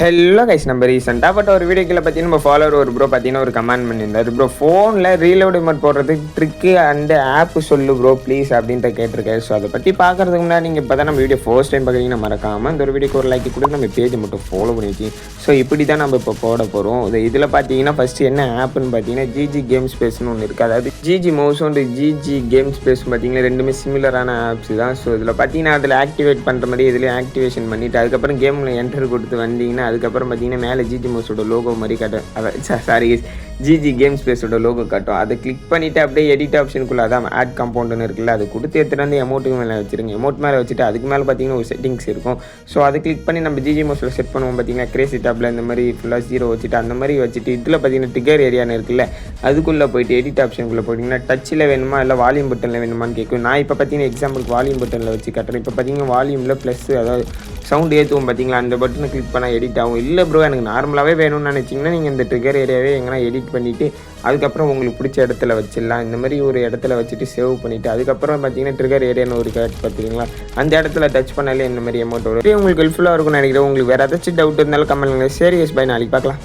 Hello guys, நம்ம ரீசெண்டாக ஒரு வீடியோக்கில் பார்த்தீங்கன்னா நம்ம ஃபாலோவர் ஒரு ப்ரோ பார்த்தீங்கன்னா ஒரு கமெண்ட் பண்ணியிருந்தார். ப்ரோ ஃபோனில் ரீலோட் மோட் போடுறதுக்கு ட்ரிக்கு அண்டு ஆப்பு சொல்லு ப்ரோ ப்ளீஸ் அப்படின்ட்டு கேட்டிருக்காரு. ஸோ அதை பற்றி பார்க்குறதுக்கு முன்னாடி நீங்கள் இப்போ தான் நம்ம வீடியோ ஃபர்ஸ்ட் டைம் பார்க்குறீங்கன்னா மறக்காமல் இந்த ஒரு வீடியோக்கு ஒரு லைக் கூட நம்ம பேஜை மட்டும் ஃபாலோ பண்ணி வச்சு. ஸோ இப்படி தான் நம்ம இப்போ போட போகிறோம். இதில் பார்த்தீங்கன்னா ஃபஸ்ட்டு என்ன ஆப்புன்னு பார்த்தீங்கன்னா ஜிஜி கேம் ஸ்பேஸ்னு ஒன்று இருக்குது. அதாவது GG mouse and GG game space பார்த்தீங்கன்னா ரெண்டுமே சிமிலரான ஆப்ஸ் தான். ஸோ இதில் பார்த்தீங்கன்னா அதில் ஆக்டிவேட் பண்ணுற மாதிரி இதுலேயும் ஆக்டிவேஷன் பண்ணிவிட்டு அதுக்கப்புறம் கேமில் என்டர் கொடுத்து வந்தீங்கன்னா அதுக்கப்புறம் பார்த்தீங்கன்னா மேலே ஜிஜி மோஸோட லோகோ மாதிரி காட்டும். சாரி, ஜிஜி கேம் ஸ்பேஸோட லோகோ காட்டும். அதை கிளிக் பண்ணிவிட்டு அப்படியே எடிட் ஆப்ஷனுக்குள்ளே அதான் ஆட் கம்பவுண்டுன்னு இருக்குல்ல, அது கொடுத்து எடுத்துகிட்டு வந்து எமௌண்ட்டுக்கு மேலே வச்சுருங்க. எமௌண்ட் மேலே வச்சுட்டு அதுக்கு மேலே பார்த்தீங்கன்னா ஒரு செட்டிங்ஸ் இருக்கும். ஸோ அதை கிளிக் பண்ணி நம்ம ஜிஜி மோஸில் செட் பண்ணுவோம். பார்த்தீங்கன்னா கிரேசி டாப்பில் இந்த மாதிரி ஃபுல்லாக 0 வச்சுட்டு அந்த மாதிரி வச்சுட்டு இதில் பார்த்தீங்கன்னா ட்ரிகர் ஏரியான்னு இருக்குல்ல, அதுக்குள்ளே போயிட்டு எடிட் ஆப்ஷனுக்குள்ளே போட்டிங்கன்னா டச்சில் வேணுமா இல்லை வால்யூம் பட்டனில் வேணுமான்னு கேட்கும். நான் இப்போ பார்த்தீங்கன்னா எக்ஸாம்பிளுக்கு வால்யூம் பட்டனில் வச்சு கட்டுறேன். இப்போ பார்த்தீங்கன்னா வால்யூமில் ப்ளஸ் அதாவது சவுண்ட் ஏற்றுவோம் பார்த்தீங்களா, அந்த பட்டனை கிளிக் பண்ணால் எடிட் ஆகும். இல்லை ப்ரோ எனக்கு நார்மலாகவே வேணும்னு நினச்சிங்கன்னா நீங்கள் இந்த ட்ரிகர் ஏரியாவே எங்கன்னா எடிட் பண்ணிவிட்டு அதுக்கப்புறம் உங்களுக்கு பிடிச்ச இடத்துல வச்சிடலாம். இந்த மாதிரி ஒரு இடத்துல வச்சுட்டு சேவ் பண்ணிவிட்டு அதுக்கப்புறம் பார்த்தீங்கன்னா ட்ரிகர் ஏரியான்னு ஒரு கேட் பார்த்துக்கிங்களா, அந்த இடத்துல டச் பண்ணாலே இந்த மாதிரி அமௌண்ட் வரும். உங்களுக்கு ஹெல்ப்ஃபுல்லாக இருக்கும்னு நினைக்கிறேன். உங்களுக்கு வேறு ஏதாச்சும் டவுட் இருந்தாலும் கமெண்ட் பண்ணுங்கள். சரி எஸ் பை, நாளைக்கு பார்க்கலாம்.